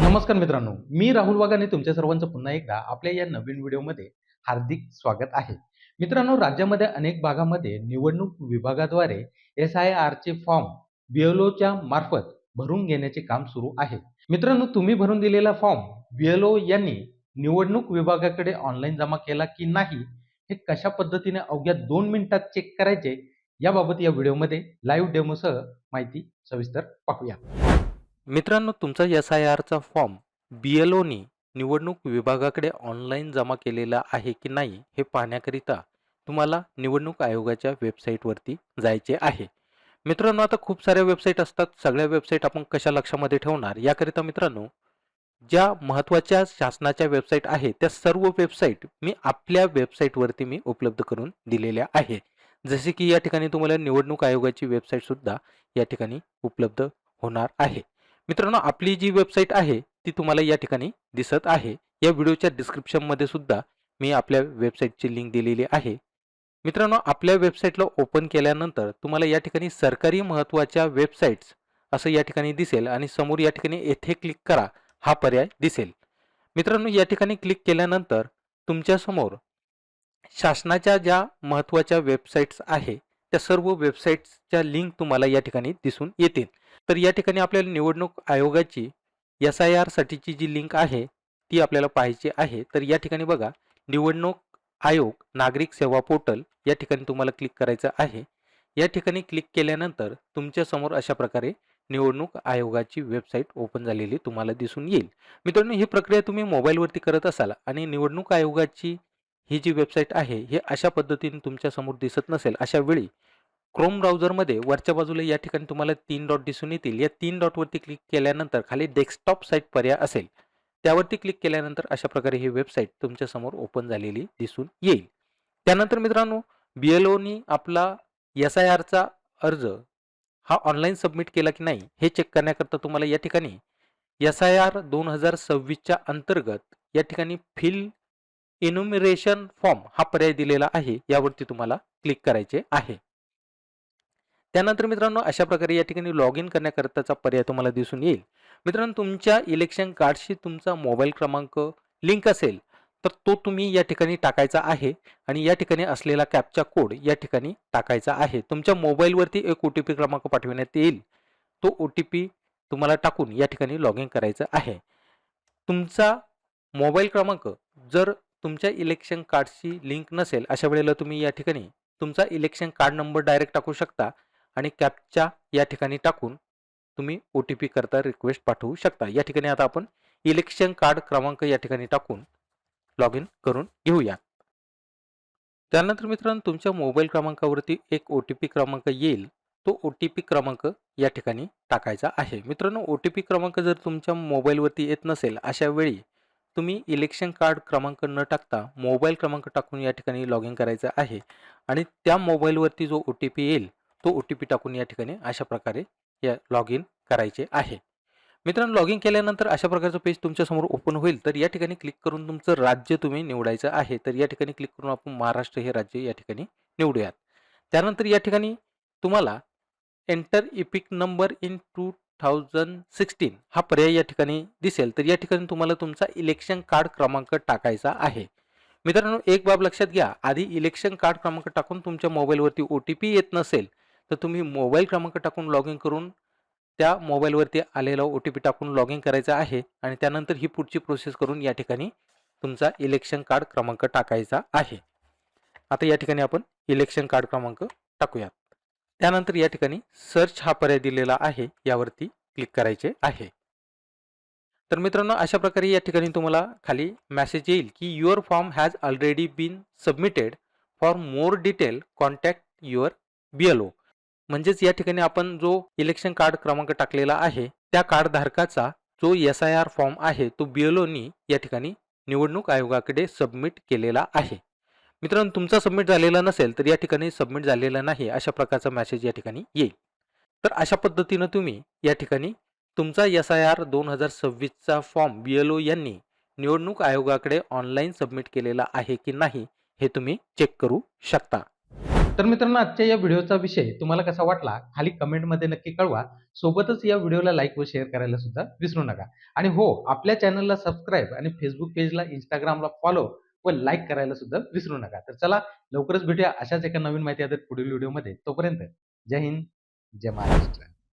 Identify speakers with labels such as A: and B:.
A: नमस्कार मित्रांनो, मी राहुल वाघाने तुमच्या सर्वांचं पुन्हा एकदा आपल्या या नवीन व्हिडिओमध्ये हार्दिक स्वागत आहे. मित्रांनो, राज्यामध्ये अनेक भागामध्ये निवडणूक विभागाद्वारे SIRचे फॉर्म BLOच्या मार्फत भरून घेण्याचे काम सुरू आहे. मित्रांनो, तुम्ही भरून दिलेला फॉर्म BLO यांनी निवडणूक विभागाकडे ऑनलाईन जमा केला की नाही, हे कशा पद्धतीने अवघ्या 2 मिनिटात चेक करायचे, याबाबत या व्हिडिओमध्ये लाईव्ह डेमोसह माहिती सविस्तर पाहूया. मित्रांनो, तुमचा SIRचा फॉर्म BLOनी निवडणूक विभागाकडे ऑनलाईन जमा केलेला आहे की नाही हे पाहण्याकरिता तुम्हाला निवडणूक आयोगाच्या वेबसाईटवरती जायचे आहे. मित्रांनो, आता खूप साऱ्या वेबसाईट असतात. सगळ्या वेबसाईट आपण कशा लक्षामध्ये ठेवणार, याकरिता मित्रांनो ज्या महत्त्वाच्या शासनाच्या वेबसाईट आहे त्या सर्व वेबसाईट मी आपल्या वेबसाईटवरती मी उपलब्ध करून दिलेल्या आहे. जसे की या ठिकाणी तुम्हाला निवडणूक आयोगाची वेबसाईट सुद्धा या ठिकाणी उपलब्ध होणार आहे. मित्रांनो, आपली जी वेबसाईट आहे ती तुम्हाला या ठिकाणी दिसत आहे. या व्हिडिओच्या डिस्क्रिप्शनमध्ये सुद्धा मी आपल्या वेबसाईटची लिंक दिलेली आहे. मित्रांनो, आपल्या वेबसाईटला ओपन केल्यानंतर तुम्हाला या ठिकाणी सरकारी महत्त्वाच्या वेबसाईट्स असं या ठिकाणी दिसेल आणि समोर या ठिकाणी येथे क्लिक करा हा पर्याय दिसेल. मित्रांनो, या ठिकाणी क्लिक केल्यानंतर तुमच्या समोर शासनाच्या ज्या महत्त्वाच्या वेबसाईट्स आहे त्या सर्व वेबसाईट्सच्या लिंक तुम्हाला या ठिकाणी दिसून येतील. तर या ठिकाणी आपल्याला निवडणूक आयोगाची SIR साठीची जी लिंक आहे ती आपल्याला पाहायची आहे. तर या ठिकाणी बघा, निवडणूक आयोग नागरिक सेवा पोर्टल या ठिकाणी तुम्हाला क्लिक करायचं आहे. या ठिकाणी क्लिक केल्यानंतर तुमच्या समोर अशा प्रकारे निवडणूक आयोगाची वेबसाईट ओपन झालेली तुम्हाला दिसून येईल. मित्रांनो, ही प्रक्रिया तुम्ही मोबाईलवरती करत असाल आणि निवडणूक आयोगाची ही जी वेबसाईट आहे हे अशा पद्धतीने तुमच्या समोर दिसत नसेल, अशा वेळी क्रोम ब्राउझरमध्ये वरच्या बाजूला या ठिकाणी तुम्हाला 3 डॉट दिसून येतील. या 3 डॉटवरती क्लिक केल्यानंतर खाली डेस्कटॉप साईट पर्याय असेल, त्यावरती क्लिक केल्यानंतर अशा प्रकारे ही वेबसाईट तुमच्या समोर ओपन झालेली दिसून येईल. त्यानंतर मित्रांनो, BLOनी आपला SIRचा अर्ज हा ऑनलाईन सबमिट केला की नाही हे चेक करण्याकरता तुम्हाला या ठिकाणी SIR 2026च्या अंतर्गत या ठिकाणी फिल इन्युमरेशन फॉर्म हा पर्याय दिलेला आहे. यावरती तुम्हाला क्लिक करायचे आहे. त्यानंतर मित्रांनो, अशा प्रकारे या ठिकाणी लॉग इन करण्याकरताचा पर्याय तुम्हाला दिसून येईल. मित्रांनो, तुमच्या इलेक्शन कार्डशी तुमचा मोबाईल क्रमांक लिंक असेल तर तो तुम्ही या ठिकाणी टाकायचा आहे आणि या ठिकाणी असलेला कॅप्चा कोड या ठिकाणी टाकायचा आहे. तुमच्या मोबाईलवरती एक OTP क्रमांक पाठविण्यात येईल. तो OTP तुम्हाला टाकून या ठिकाणी लॉग इन करायचं आहे. तुमचा मोबाईल क्रमांक जर तुमच्या इलेक्शन कार्डशी लिंक नसेल, अशा वेळेला तुम्ही या ठिकाणी तुमचा इलेक्शन कार्ड नंबर डायरेक्ट टाकू शकता आणि कॅप्चा या ठिकाणी टाकून तुम्ही OTP करता रिक्वेस्ट पाठवू शकता. या ठिकाणी आता आपण इलेक्शन कार्ड क्रमांक या ठिकाणी टाकून लॉग इन करून घेऊया. त्यानंतर मित्रांनो, तुमच्या मोबाईल क्रमांकावरती एक OTP क्रमांक येईल. तो OTP क्रमांक या ठिकाणी टाकायचा आहे. मित्रांनो, OTP क्रमांक जर तुमच्या मोबाईलवरती येत नसेल, अशा वेळी तुम्ही इलेक्शन कार्ड क्रमांक न टाकता मोबाईल क्रमांक टाकून या ठिकाणी लॉग इन करायचं आहे आणि त्या मोबाईलवरती जो OTP येईल तो OTP टाकून या ठिकाणी अशा प्रकारे लॉग इन करायचे आहे. मित्रांनो, लॉग इन केल्यानंतर अशा प्रकारचं पेज तुमच्यासमोर ओपन होईल. तर या ठिकाणी क्लिक करून तुमचं राज्य तुम्ही निवडायचं आहे. तर या ठिकाणी क्लिक करून आपण महाराष्ट्र हे राज्य या ठिकाणी निवडूयात. त्यानंतर या ठिकाणी तुम्हाला एंटर इपिक नंबर इन 2016 हा पर्याय या ठिकाणी दिसेल. तर या ठिकाणी तुम्हाला तुमचा इलेक्शन कार्ड क्रमांक टाकायचा आहे. मित्रांनो, एक बाब लक्षात घ्या, आधी इलेक्शन कार्ड क्रमांक टाकून तुमच्या मोबाईलवरती OTP येत नसेल तर तुम्ही मोबाईल क्रमांक टाकून लॉग इन करून त्या मोबाईलवरती आलेला OTP टाकून लॉग इन करायचा आहे आणि त्यानंतर ही पुढची प्रोसेस करून या ठिकाणी तुमचा इलेक्शन कार्ड क्रमांक टाकायचा आहे. आता या ठिकाणी आपण इलेक्शन कार्ड क्रमांक टाकूयात. त्यानंतर या ठिकाणी सर्च हा पर्याय दिलेला आहे, यावरती क्लिक करायचे आहे. तर मित्रांनो, अशा प्रकारे या ठिकाणी तुम्हाला खाली मेसेज येईल की your form has already been submitted, for more detail contact your BLO. म्हणजेच या ठिकाणी आपण जो इलेक्शन कार्ड क्रमांक टाकलेला आहे त्या कार्ड धारकाचा जो SIR फॉर्म आहे तो BLOनी या ठिकाणी निवडणूक आयोगाकडे सबमिट केलेला आहे. मित्रांनो, तुमचा सबमिट झालेला नसेल तर या ठिकाणी सबमिट झालेला नाही अशा प्रकारचा मेसेज या ठिकाणी येईल. तर अशा पद्धतीनं तुम्ही या ठिकाणी तुमचा SIR 2026चा फॉर्म BLO यांनी निवडणूक आयोगाकडे ऑनलाईन सबमिट केलेला आहे की नाही हे तुम्ही चेक करू शकता. तर मित्रांनो, आजच्या या व्हिडिओचा विषय तुम्हाला कसा वाटला खाली कमेंटमध्ये नक्की कळवा. सोबतच या व्हिडिओला लाईक व शेअर करायला सुद्धा विसरू नका. आणि हो, आपल्या चॅनलला सबस्क्राईब आणि Facebook पेजला, Instagramला फॉलो व लाईक करायला सुद्धा विसरू नका. तर चला, लवकरच भेटूया अशाच एका नवीन माहिती आधारित पुढील व्हिडिओमध्ये. तोपर्यंत जय हिंद, जय महाराष्ट्र.